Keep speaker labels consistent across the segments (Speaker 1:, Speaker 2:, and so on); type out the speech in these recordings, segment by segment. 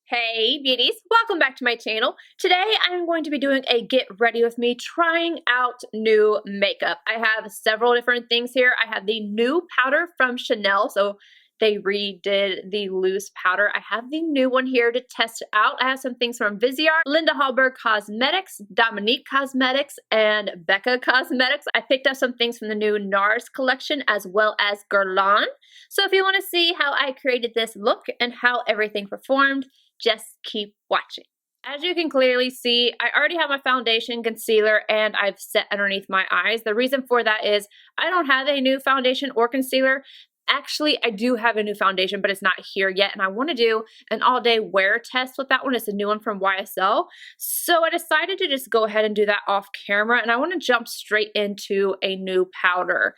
Speaker 1: Hey beauties, welcome back to my channel. Today I'm going to be doing a get ready with me trying out new makeup. I have several different things here. I have the new powder from Chanel, so they redid the loose powder. I have the new one here to test out. I have some things from Viseart, Linda Hallberg Cosmetics, Dominique Cosmetics, and Becca Cosmetics. I picked up some things from the new NARS collection as well as Guerlain. So if you want to see how I created this look and how everything performed, just keep watching. As you can clearly see, I already have my foundation, concealer, and I've set underneath my eyes. The reason for that is I don't have a new foundation or concealer. Actually, I do have a new foundation, but it's not here yet, and I want to do an all-day wear test with that one. It's a new one from YSL. So I decided to just go ahead and do that off camera, and I want to jump straight into a new powder.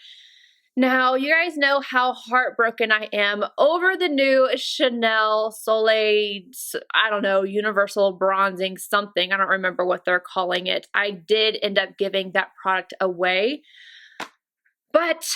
Speaker 1: Now, you guys know how heartbroken I am over the new Chanel Soleil, I don't know, Universal Bronzing something. I don't remember what they're calling it. I did end up giving that product away, but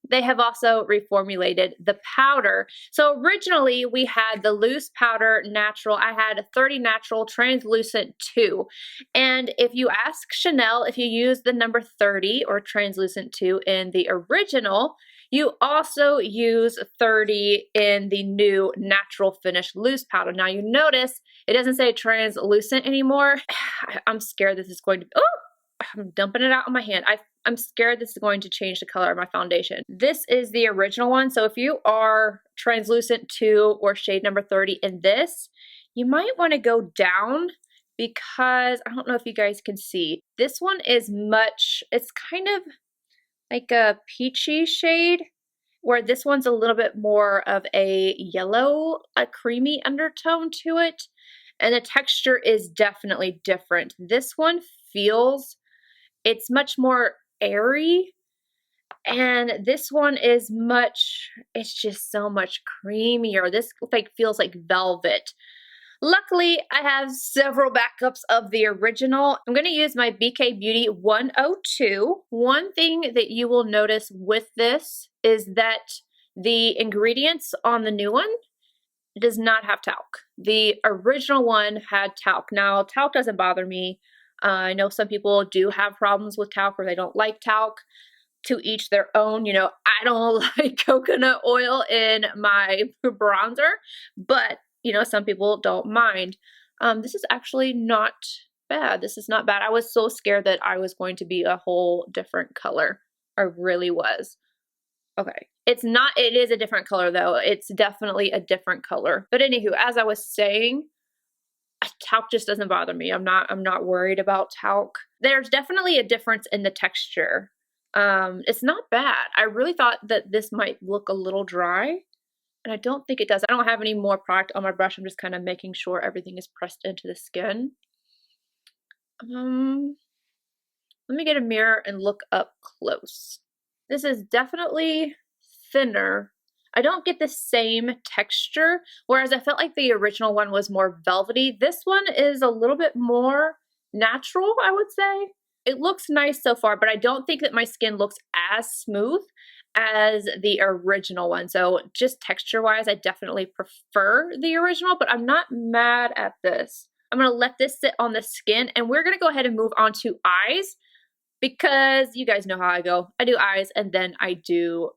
Speaker 1: they have also reformulated the powder. So originally we had the loose powder natural. I had 30 natural translucent 2. And if you ask Chanel if you use the number 30 or translucent 2 in the original, you also use 30 in the new natural finish loose powder. Now you notice it doesn't say translucent anymore. I'm scared this is going to, oh, I'm dumping it out on my hand. I'm scared this is going to change the color of my foundation. This is the original one. So if you are translucent 2 or shade number 30 in this, you might want to go down because I don't know if you guys can see. This one is much, it's kind of like a peachy shade, where this one's a little bit more of a yellow, a creamy undertone to it. And the texture is definitely different. This one feels, it's much more airy, and this one is much, it's just so much creamier. This like feels like velvet. Luckily, I have several backups of the original. I'm going to use my BK Beauty 102. One thing that you will notice with this is that the ingredients on the new one does not have talc. The original one had talc. Now, talc doesn't bother me. I know some people do have problems with talc or they don't like talc. To each their own. You know, I don't like coconut oil in my bronzer, but you know, some people don't mind. This is actually not bad. This is not bad. I was so scared that I was going to be a whole different color. I really was. Okay. It's not, it is a different color though. It's definitely a different color. But anywho, as I was saying, talc just doesn't bother me. I'm not worried about talc. There's definitely a difference in the texture. It's not bad. I really thought that this might look a little dry, and I don't think it does. I don't have any more product on my brush. I'm just kind of making sure everything is pressed into the skin. Let me get a mirror and look up close. This is definitely thinner. I don't get the same texture, whereas I felt like the original one was more velvety. This one is a little bit more natural, I would say. It looks nice so far, but I don't think that my skin looks as smooth as the original one. So just texture-wise, I definitely prefer the original, but I'm not mad at this. I'm going to let this sit on the skin, and we're going to go ahead and move on to eyes, because you guys know how I go. I do eyes, and then I do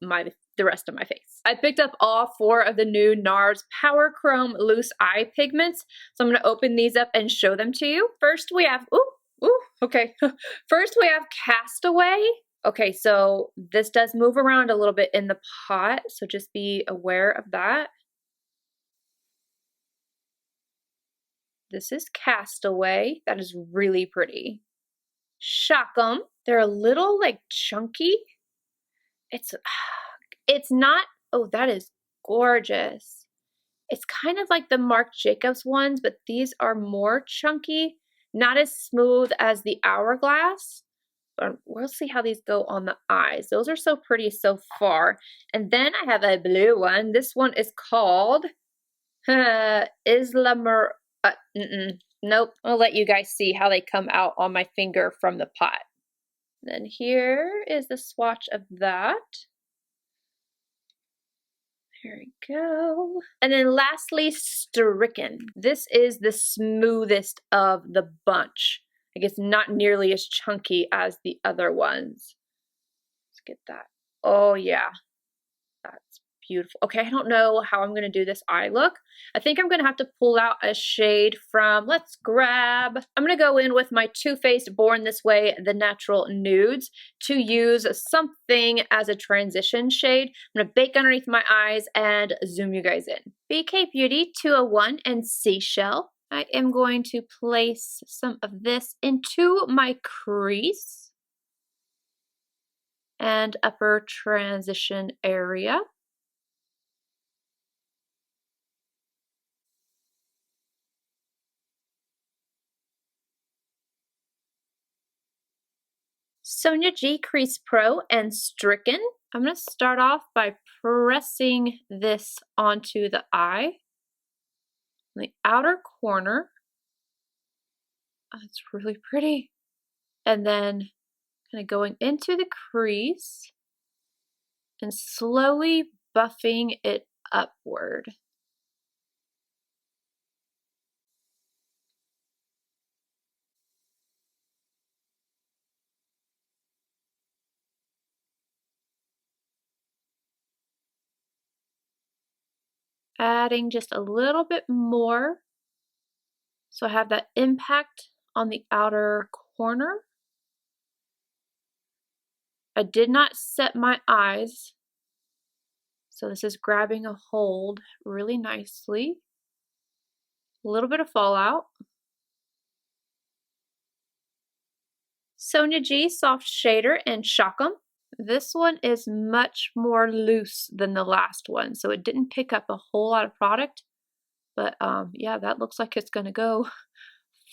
Speaker 1: the rest of my face. I picked up all 4 of the new NARS Power Chrome Loose Eye Pigments. So I'm going to open these up and show them to you. First we have, okay. First we have Castaway. Okay, so this does move around a little bit in the pot, so just be aware of that. This is Castaway. That is really pretty. Shock 'em. They're a little like chunky. It's not, oh, that is gorgeous. It's kind of like the Marc Jacobs ones, but these are more chunky, not as smooth as the Hourglass. But we'll see how these go on the eyes. Those are so pretty so far. And then I have a blue one. This one is called Islamur. Nope. I'll let you guys see how they come out on my finger from the pot. Then here is the swatch of that. There we go. And then lastly, Stricken. This is the smoothest of the bunch. I guess not nearly as chunky as the other ones. Let's get that. Oh yeah, that's beautiful. Okay, I don't know how I'm gonna do this eye look. I think I'm gonna have to pull out a shade from, let's grab, I'm gonna go in with my Too Faced Born This Way, the Natural Nudes, to use something as a transition shade. I'm gonna bake underneath my eyes and zoom you guys in. BK Beauty 201 and Seashell. I am going to place some of this into my crease and upper transition area. Sonia G Crease Pro and Stricken. I'm going to start off by pressing this onto the eye, on the outer corner. Oh, it's really pretty. And then kind of going into the crease and slowly buffing it upward. Adding just a little bit more so I have that impact on the outer corner. I did not set my eyes, so this is grabbing a hold really nicely. A little bit of fallout. Sonia G Soft Shader and Shock'em. This one is much more loose than the last one, so it didn't pick up a whole lot of product, but yeah, that looks like it's gonna go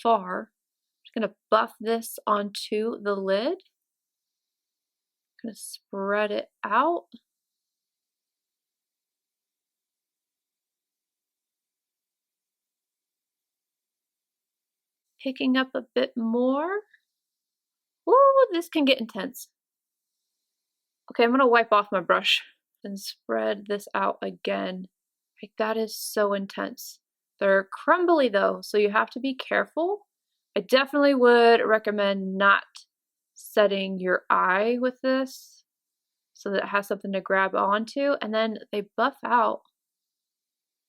Speaker 1: far. I'm just gonna buff this onto the lid. I'm gonna spread it out. Picking up a bit more. Ooh, this can get intense. Okay, I'm gonna wipe off my brush and spread this out again. Like, that is so intense. They're crumbly though, so you have to be careful. I definitely would recommend not setting your eye with this so that it has something to grab onto, and then they buff out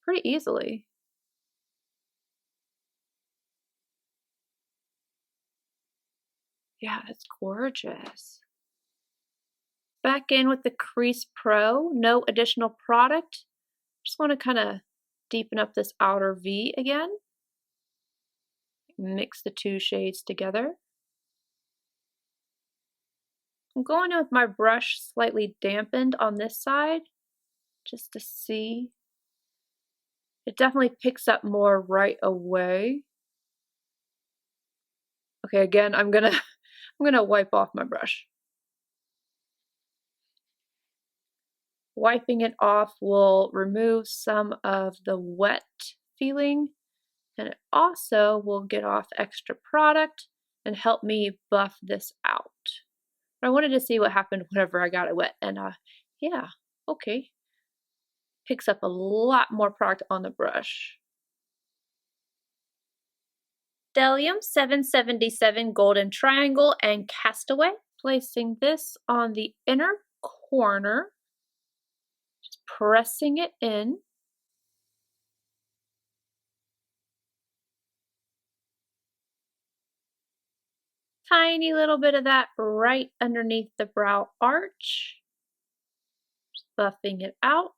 Speaker 1: pretty easily. Yeah, it's gorgeous. Back in with the Crease Pro, no additional product. Just want to kind of deepen up this outer V again. Mix the two shades together. I'm going in with my brush slightly dampened on this side, just to see. It definitely picks up more right away. Okay, again, I'm gonna wipe off my brush. Wiping it off will remove some of the wet feeling, and it also will get off extra product and help me buff this out. But I wanted to see what happened whenever I got it wet, and yeah, okay. Picks up a lot more product on the brush. Stellium 777 Golden Triangle and Castaway. Placing this on the inner corner. Just pressing it in. Tiny little bit of that right underneath the brow arch. Just buffing it out.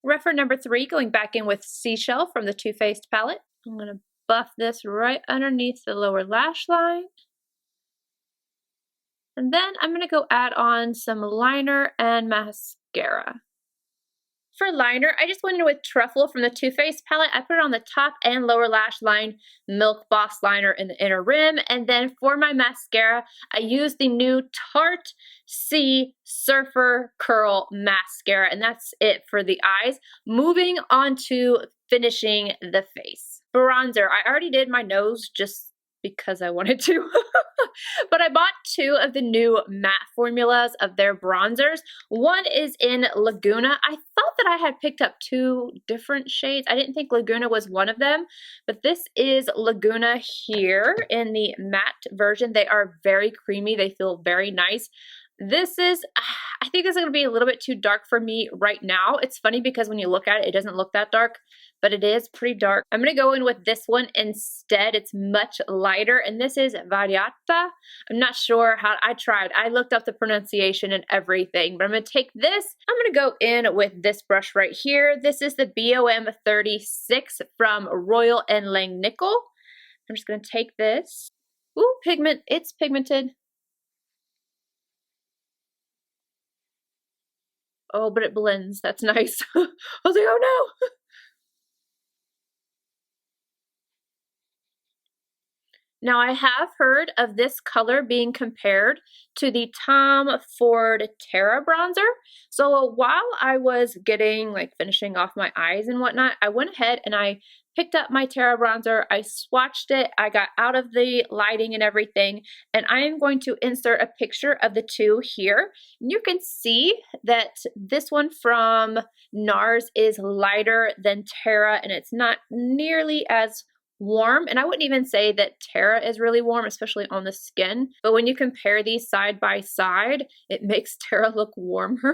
Speaker 1: REPHR number 3, going back in with Seashell from the Too Faced palette. I'm going to buff this right underneath the lower lash line. And then I'm going to go add on some liner and mascara. For liner, I just went in with Truffle from the Too Faced palette. I put it on the top and lower lash line, Milk Boss liner in the inner rim. And then for my mascara, I used the new Tarte C Surfer Curl Mascara. And that's it for the eyes. Moving on to finishing the face. Bronzer, I already did my nose just because I wanted to. But I bought two of the new matte formulas of their bronzers. One is in Laguna. I thought that I had picked up two different shades. I didn't think Laguna was one of them, but this is Laguna here in the matte version. They are very creamy. They feel very nice. This is, I think this is going to be a little bit too dark for me right now. It's funny because when you look at it, it doesn't look that dark, but it is pretty dark. I'm going to go in with this one instead. It's much lighter, and this is Variata. I'm not sure how, I tried. I looked up the pronunciation and everything, but I'm going to take this. I'm going to go in with this brush right here. This is the BOM 36 from Royal and Langnickel. I'm just going to take this. Ooh, pigment. It's pigmented. Oh, but it blends. That's nice. I was like, oh no. Now, I have heard of this color being compared to the Tom Ford Terra bronzer. So while I was finishing off my eyes and whatnot, I went ahead and I picked up my Terra bronzer, I swatched it, I got out of the lighting and everything, and I am going to insert a picture of the two here. And you can see that this one from NARS is lighter than Terra, and it's not nearly as warm, and I wouldn't even say that Terra is really warm, especially on the skin, but when you compare these side by side, it makes Terra look warmer.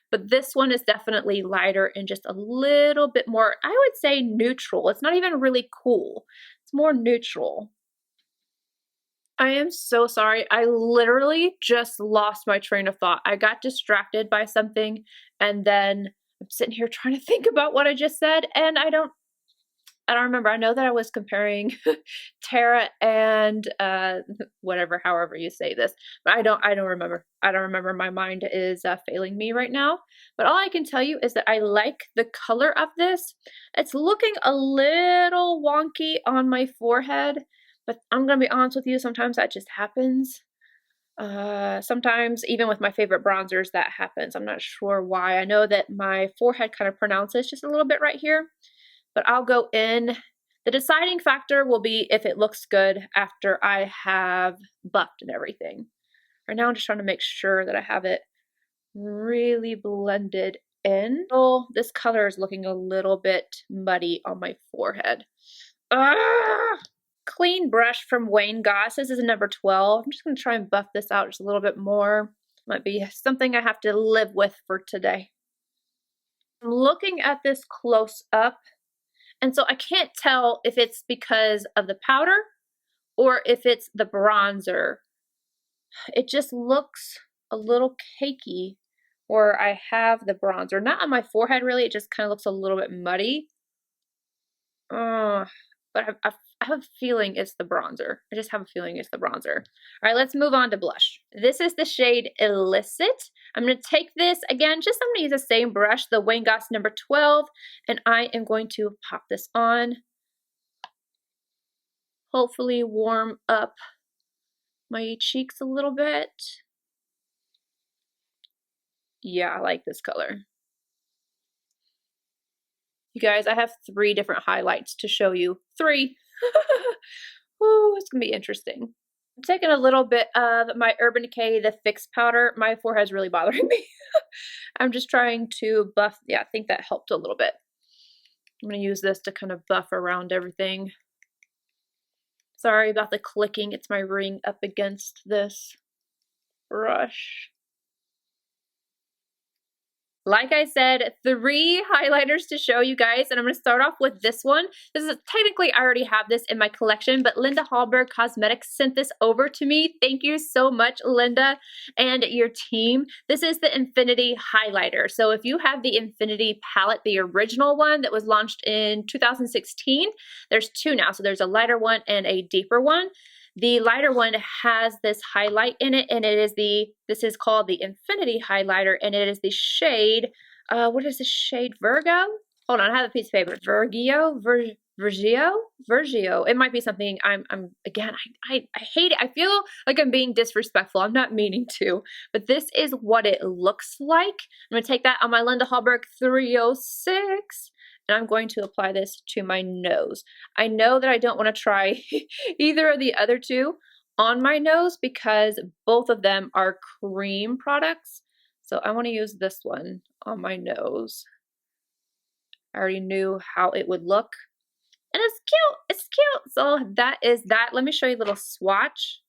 Speaker 1: But this one is definitely lighter and just a little bit more, I would say, neutral. It's not even really cool. It's more neutral. I am so sorry. I literally just lost my train of thought. I got distracted by something, and then I'm sitting here trying to think about what I just said, and I don't remember. I know that I was comparing Terra and whatever, however you say this, but I don't remember. I don't remember. My mind is failing me right now. But all I can tell you is that I like the color of this. It's looking a little wonky on my forehead, but I'm gonna be honest with you. Sometimes that just happens. Sometimes even with my favorite bronzers, that happens. I'm not sure why. I know that my forehead kind of pronounces just a little bit right here. But I'll go in. The deciding factor will be if it looks good after I have buffed and everything. Right now I'm just trying to make sure that I have it really blended in. Oh, this color is looking a little bit muddy on my forehead. Clean brush from Wayne Goss. This is a number 12. I'm just going to try and buff this out just a little bit more. Might be something I have to live with for today. I'm looking at this close up. And so I can't tell if it's because of the powder or if it's the bronzer. It just looks a little cakey where I have the bronzer. Not on my forehead really, it just kind of looks a little bit muddy. But I have a feeling it's the bronzer. I just have a feeling it's the bronzer. All right, let's move on to blush. This is the shade Illicit. I'm going to take this, again, I'm going to use the same brush, the Wayne Goss number 12, and I am going to pop this on. Hopefully warm up my cheeks a little bit. Yeah, I like this color. You guys, I have 3 different highlights to show you. 3. Oh, it's going to be interesting. I'm taking a little bit of my Urban Decay, the Fix powder. My forehead's really bothering me. I'm just trying to buff. Yeah, I think that helped a little bit. I'm going to use this to kind of buff around everything. Sorry about the clicking. It's my ring up against this brush. Like I said, 3 highlighters to show you guys, and I'm going to start off with this one. This is technically, I already have this in my collection, but Linda Hallberg Cosmetics sent this over to me. Thank you so much, Linda, and your team. This is the Infinity highlighter. So if you have the Infinity palette, the original one that was launched in 2016, there's 2 now. So there's a lighter one and a deeper one. The lighter one has this highlight in it, and this is called the Infinity highlighter, and it is the shade, what is the shade, Virgo? Hold on, I have a piece of paper. Virgio. It might be something again, I hate it. I feel like I'm being disrespectful. I'm not meaning to, but this is what it looks like. I'm going to take that on my Linda Hallberg 306. And I'm going to apply this to my nose. I know that I don't want to try either of the other 2 on my nose because both of them are cream products. So I want to use this one on my nose. I already knew how it would look. And it's cute. It's cute. So that is that. Let me show you a little swatch.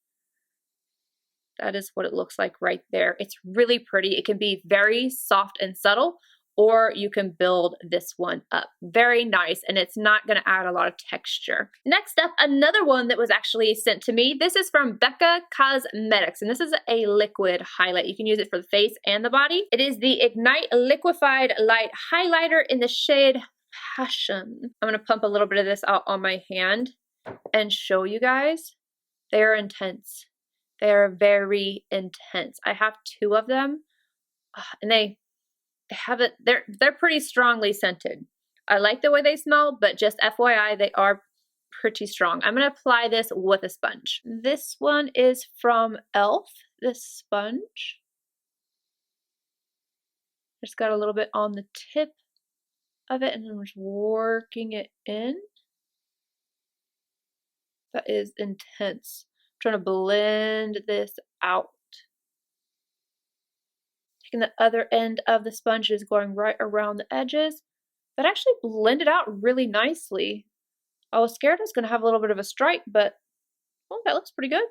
Speaker 1: That is what it looks like right there. It's really pretty. It can be very soft and subtle, or you can build this one up. Very nice, and it's not gonna add a lot of texture. Next up, another one that was actually sent to me. This is from Becca Cosmetics, and this is a liquid highlight. You can use it for the face and the body. It is the Ignite Liquefied Light Highlighter in the shade Passion. I'm gonna pump a little bit of this out on my hand and show you guys. They're intense. They're very intense. I have 2 of them, and they have it. They're pretty strongly scented. I like the way they smell, but just FYI, they are pretty strong. I'm gonna apply this with a sponge. This one is from e.l.f. This sponge. Just got a little bit on the tip of it, and I'm just working it in. That is intense. Trying to blend this out. Taking the other end of the sponge is going right around the edges. That actually blended out really nicely. I was scared I was going to have a little bit of a stripe, but oh, that looks pretty good.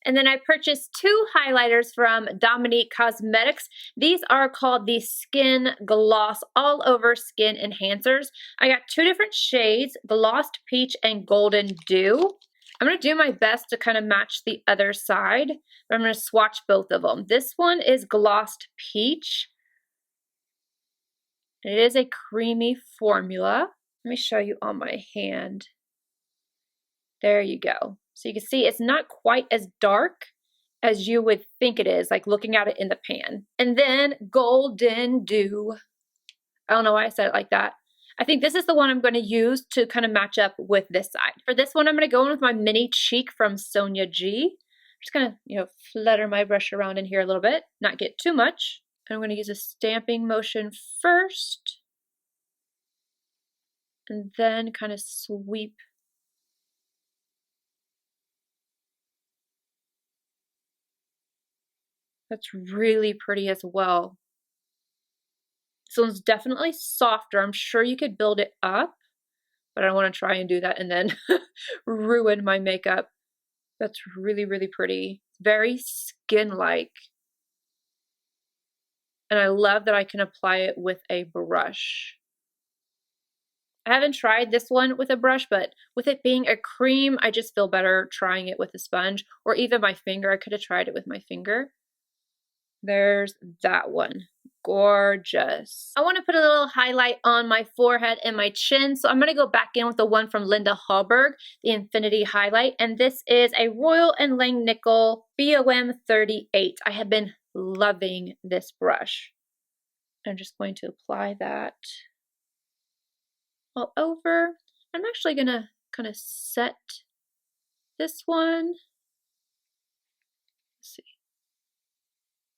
Speaker 1: And then I purchased 2 highlighters from Dominique Cosmetics. These are called the Skin Gloss All Over Skin Enhancers. I got 2 different shades, Glossed Peach and Golden Dew. I'm going to do my best to kind of match the other side, but I'm going to swatch both of them. This one is Glossed Peach. It is a creamy formula. Let me show you on my hand. There you go. So you can see it's not quite as dark as you would think it is, like looking at it in the pan. And then Golden Dew. I don't know why I said it like that. I think this is the one I'm going to use to kind of match up with this side. For this one, I'm going to go in with my mini cheek from Sonia G. Just kind of, flutter my brush around in here a little bit, not get too much. I'm going to use a stamping motion first, and then kind of sweep. That's really pretty as well. This one's definitely softer. I'm sure you could build it up, but I don't want to try and do that and then ruin my makeup. That's really, really pretty. Very skin-like. And I love that I can apply it with a brush. I haven't tried this one with a brush, but with it being a cream, I just feel better trying it with a sponge or even my finger. I could have tried it with my finger. There's that one. Gorgeous. I want to put a little highlight on my forehead and my chin, so I'm going to go back in with the one from Linda Hallberg, the Infinity Highlight, and this is a Royal and Langnickel BOM 38. I have been loving this brush. I'm just going to apply that all over. I'm actually going to kind of set this one. Let's see.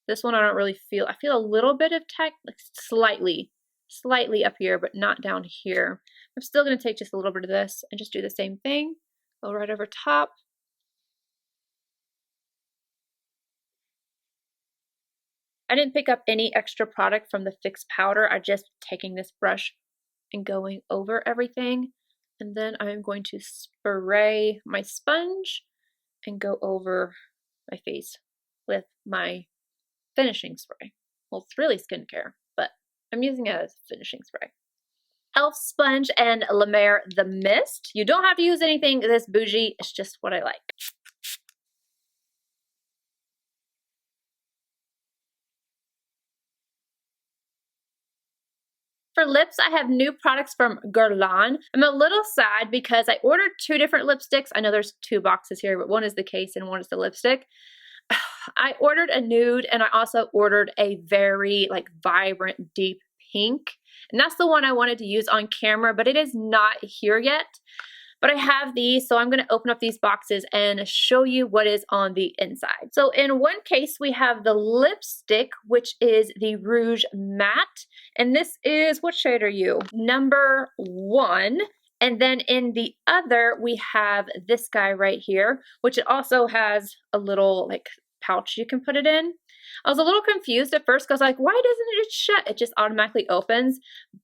Speaker 1: This one I don't really feel. I feel a little bit of like slightly up here, but not down here. I'm still going to take just a little bit of this and just do the same thing. Go right over top. I didn't pick up any extra product from the Fix powder. I'm just taking this brush and going over everything. And then I'm going to spray my sponge and go over my face with my finishing spray. Well, it's really skincare, but I'm using it as finishing spray. e.l.f. Sponge and La Mer The Mist. You don't have to use anything this bougie. It's just what I like. For lips, I have new products from Guerlain. I'm a little sad because I ordered 2 different lipsticks. I know there's 2 boxes here, but one is the case and one is the lipstick. I ordered a nude and I also ordered a very vibrant deep pink, and that's the one I wanted to use on camera, but it is not here yet. But I have these, so I'm going to open up these boxes and show you what is on the inside. So in one case we have the lipstick, which is the Rouge Matte, and this is, what shade are you? Number 1. And then in the other, we have this guy right here, which it also has a little like pouch you can put it in. I was a little confused at first because like, why doesn't it shut? It just automatically opens.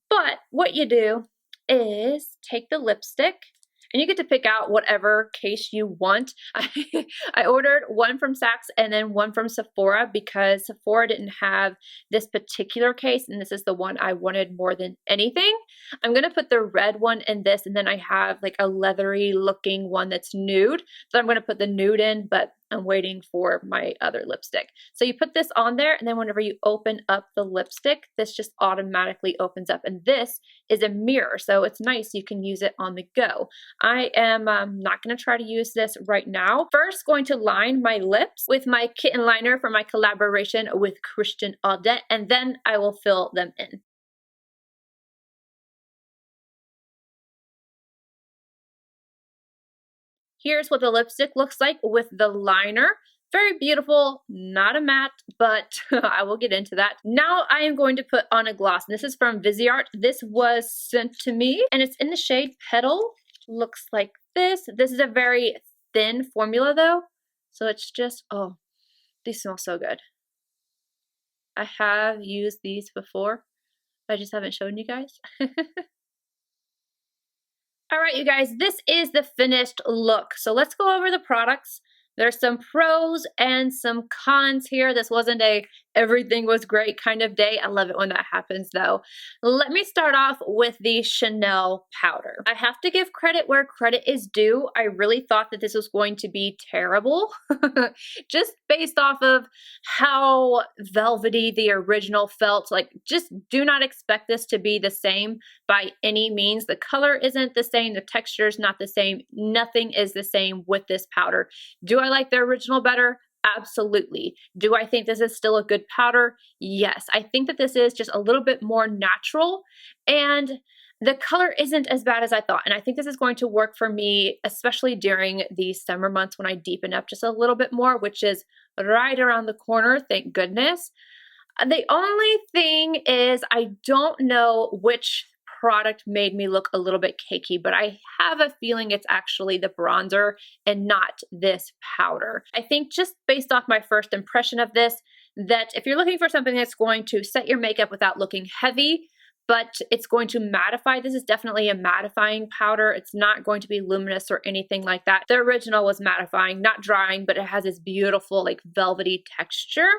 Speaker 1: But what you do is take the lipstick, and you get to pick out whatever case you want. I ordered one from Saks and then one from Sephora because Sephora didn't have this particular case, and this is the one I wanted more than anything. I'm gonna put the red one in this, and then I have like a leathery looking one that's nude. So I'm gonna put the nude in, but I'm waiting for my other lipstick. So you put this on there, and then whenever you open up the lipstick, this just automatically opens up. And this is a mirror, so it's nice. You can use it on the go. I am not going to try to use this right now. First, going to line my lips with my kitten liner for my collaboration with Christian AUDETTE, and then I will fill them in. Here's what the lipstick looks like with the liner. Very beautiful, not a matte, but I will get into that. Now I am going to put on a gloss. This is from Viseart. This was sent to me, and it's in the shade Petal. Looks like this. This is a very thin formula though, so it's just, oh, these smell so good. I have used these before. I just haven't shown you guys. All right, you guys, this is the finished look. So let's go over the products. There's some pros and some cons here. This wasn't a everything was great kind of day. I love it when that happens though. Let me start off with the Chanel powder. I have to give credit where credit is due. I really thought that this was going to be terrible, just based off of how velvety the original felt. Like, just do not expect this to be the same by any means. The color isn't the same. The texture is not the same. Nothing is the same with this powder. Do I like the original better? Absolutely. Do I think this is still a good powder? Yes. I think that this is just a little bit more natural, and the color isn't as bad as I thought. And I think this is going to work for me, especially during the summer months when I deepen up just a little bit more, which is right around the corner, thank goodness. The only thing is I don't know which product made me look a little bit cakey, but I have a feeling it's actually the bronzer and not this powder. I think just based off my first impression of this, that if you're looking for something that's going to set your makeup without looking heavy, but it's going to mattify, this is definitely a mattifying powder. It's not going to be luminous or anything like that. The original was mattifying, not drying, but it has this beautiful like velvety texture.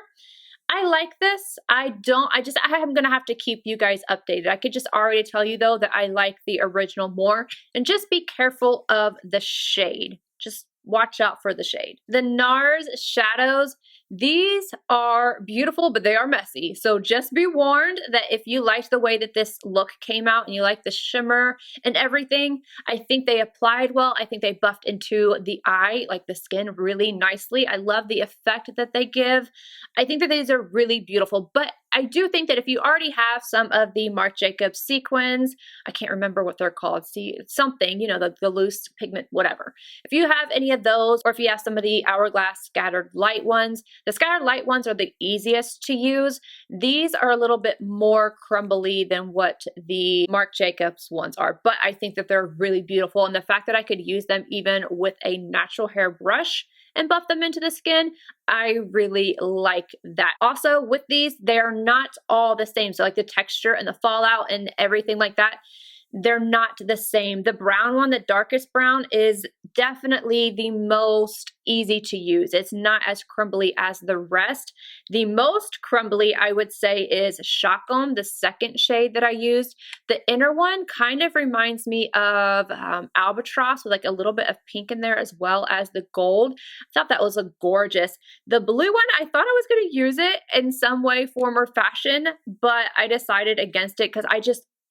Speaker 1: I like this. I am going to have to keep you guys updated. I could just already tell you though that I like the original more, and just be careful of the shade. Just watch out for the shade. The NARS shadows, these are beautiful, but they are messy. So just be warned that if you liked the way that this look came out and you like the shimmer and everything, I think they applied well. I think they buffed into the eye, like the skin, really nicely. I love the effect that they give. I think that these are really beautiful, but I do think that if you already have some of the Marc Jacobs sequins, I can't remember what they're called, see, something, you know, the loose pigment, whatever. If you have any of those, or if you have some of the Hourglass scattered light ones, the scattered light ones are the easiest to use. These are a little bit more crumbly than what the Marc Jacobs ones are, but I think that they're really beautiful. And the fact that I could use them even with a natural hair brush and buff them into the skin, I really like that. Also with these, they're not all the same. So like the texture and the fallout and everything like that, they're not the same. The brown one, the darkest brown, is definitely the most easy to use. It's not as crumbly as the rest. The most crumbly, I would say, is Shock'em, the second shade that I used. The inner one kind of reminds me of Albatross, with like a little bit of pink in there as well as the gold. I thought that was gorgeous. The blue one, I thought I was going to use it in some way, form, or fashion, but I decided against it because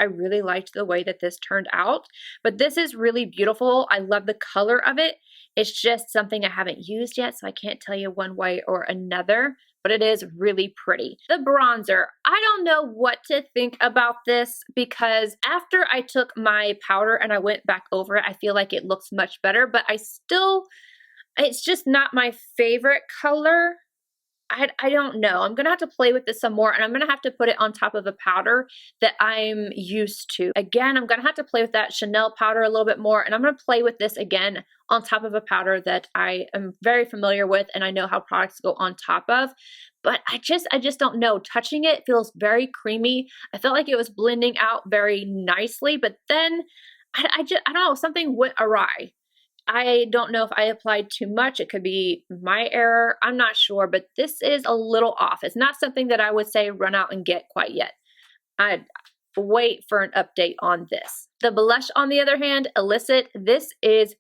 Speaker 1: I really liked the way that this turned out. But this is really beautiful. I love the color of it. It's just something I haven't used yet, so I can't tell you one way or another, but it is really pretty. The bronzer, I don't know what to think about this, because after I took my powder and I went back over it, I feel like it looks much better, but it's just not my favorite color. I don't know. I'm going to have to play with this some more, and I'm going to have to put it on top of a powder that I'm used to. Again, I'm going to have to play with that Chanel powder a little bit more, and I'm going to play with this again on top of a powder that I am very familiar with and I know how products go on top of. But I just don't know. Touching it feels very creamy. I felt like it was blending out very nicely, but then I don't know, something went awry. I don't know if I applied too much. It could be my error. I'm not sure, but this is a little off. It's not something that I would say run out and get quite yet. I'd wait for an update on this. The blush, on the other hand, Illicit, this is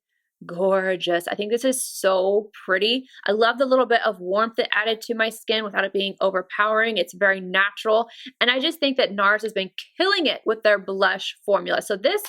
Speaker 1: gorgeous. I think this is so pretty. I love the little bit of warmth it added to my skin without it being overpowering. It's very natural. And I just think that NARS has been killing it with their blush formula. So this,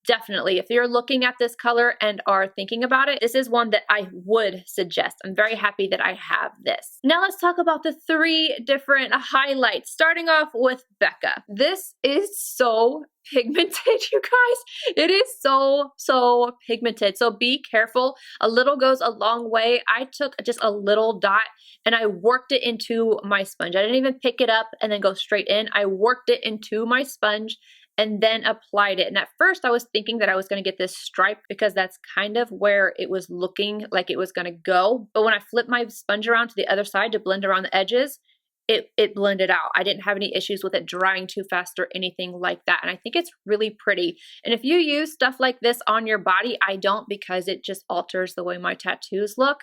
Speaker 1: definitely, if you're looking at this color and are thinking about it, this is one that I would suggest. I'm very happy that I have this. Now let's talk about the 3 different highlights, starting off with Becca. This is so pigmented, you guys. It is so pigmented. So be careful. A little goes a long way. I took just a little dot and I worked it into my sponge. I didn't even pick it up and then go straight in. I worked it into my sponge and then applied it. And at first I was thinking that I was going to get this stripe because that's kind of where it was looking like it was going to go. But when I flipped my sponge around to the other side to blend around the edges, it blended out. I didn't have any issues with it drying too fast or anything like that. And I think it's really pretty. And if you use stuff like this on your body, I don't, because it just alters the way my tattoos look.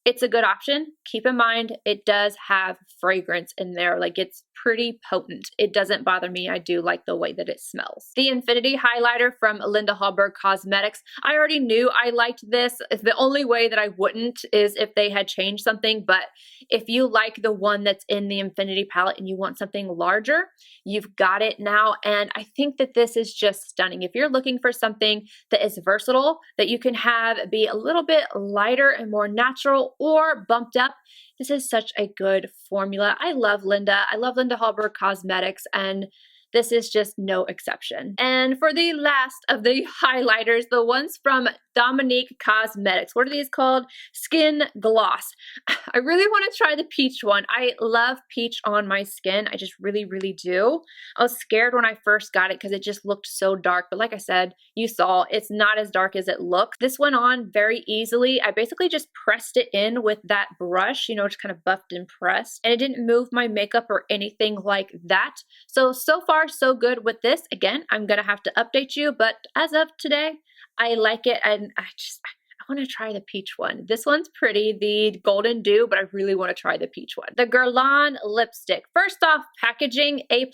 Speaker 1: It's a good option. Keep in mind, it does have fragrance in there. Like, it's pretty potent. It doesn't bother me. I do like the way that it smells. The Infinity Highlighter from Linda Hallberg Cosmetics. I already knew I liked this. The only way that I wouldn't is if they had changed something. But if you like the one that's in the Infinity palette and you want something larger, you've got it now. And I think that this is just stunning. If you're looking for something that is versatile, that you can have be a little bit lighter and more natural or bumped up, this is such a good formula. I love Linda. I love Linda Hallberg Cosmetics, and this is just no exception. And for the last of the highlighters, the ones from Dominique Cosmetics. What are these called? Skin Gloss. I really want to try the peach one. I love peach on my skin. I just really do. I was scared when I first got it because it just looked so dark. But like I said, you saw, it's not as dark as it looked. This went on very easily. I basically just pressed it in with that brush, you know, just kind of buffed and pressed. And it didn't move my makeup or anything like that. So far, so good with this. Again, I'm going to have to update you. But as of today, I like it, and I want to try the peach one. This one's pretty, the Golden Dew, but I really want to try the peach one. The Guerlain lipstick. First off, packaging A+++,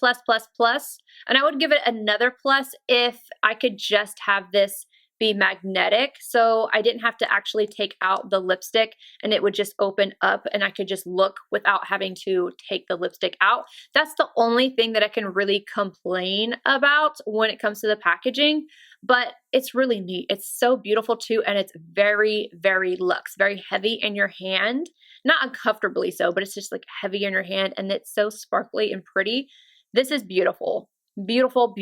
Speaker 1: and I would give it another plus if I could just have this be magnetic, so I didn't have to actually take out the lipstick and it would just open up and I could just look without having to take the lipstick out. That's the only thing that I can really complain about when it comes to the packaging, but it's really neat. It's so beautiful too, and it's very luxe, very heavy in your hand. Not uncomfortably so, but it's just like heavy in your hand, and it's so sparkly and pretty. This is beautiful. Beautiful.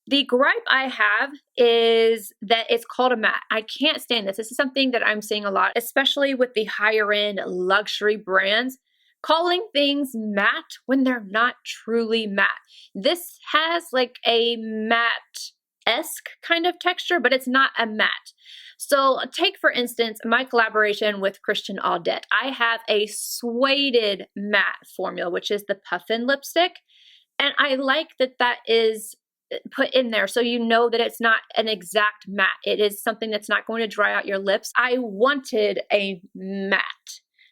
Speaker 1: The gripe I have is that it's called a matte. I can't stand this. This is something that I'm seeing a lot, especially with the higher end luxury brands, calling things matte when they're not truly matte. This has like a matte-esque kind of texture, but it's not a matte. So take, for instance, my collaboration with Christian Audette. I have a suede matte formula, which is the Puffin lipstick. And I like that that is put in there so you know that it's not an exact matte. It is something that's not going to dry out your lips. I wanted a matte.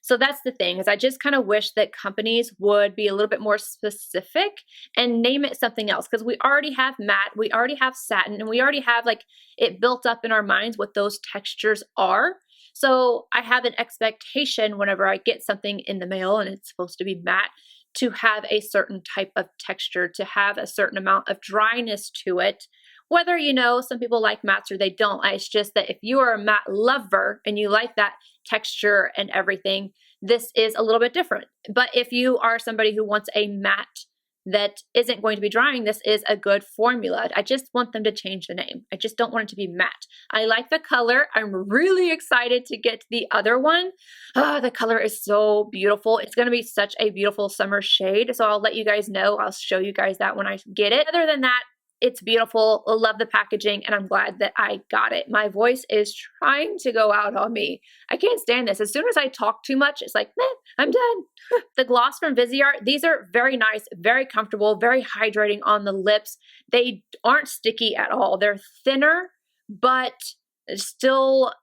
Speaker 1: So that's the thing, is I just kind of wish that companies would be a little bit more specific and name it something else, because we already have matte, we already have satin, and we already have like it built up in our minds what those textures are. So I have an expectation whenever I get something in the mail and it's supposed to be matte, to have a certain type of texture, to have a certain amount of dryness to it. Whether, you know, some people like mattes or they don't. It's just that if you are a matte lover and you like that texture and everything, this is a little bit different. But if you are somebody who wants a matte that isn't going to be drying, this is a good formula. I just want them to change the name. I just don't want it to be matte. I like the color. I'm really excited to get the other one. The color is so beautiful. It's going to be such a beautiful summer shade. So I'll let you guys know. I'll show you guys that when I get it. Other than that, it's beautiful. I love the packaging, and I'm glad that I got it. My voice is trying to go out on me. I can't stand this. As soon as I talk too much, it's like, meh, I'm done. The gloss from Viseart, these are very nice, very comfortable, very hydrating on the lips. They aren't sticky at all. They're thinner, but still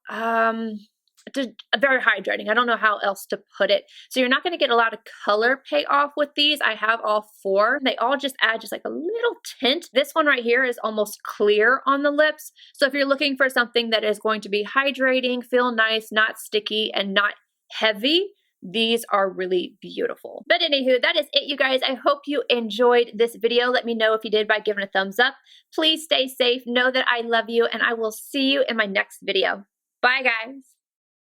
Speaker 1: very hydrating. I don't know how else to put it. So you're not going to get a lot of color payoff with these. I have all 4. They all just add just like a little tint. This one right here is almost clear on the lips. So if you're looking for something that is going to be hydrating, feel nice, not sticky, and not heavy, these are really beautiful. But anywho, that is it, you guys. I hope you enjoyed this video. Let me know if you did by giving a thumbs up. Please stay safe. Know that I love you, and I will see you in my next video. Bye, guys.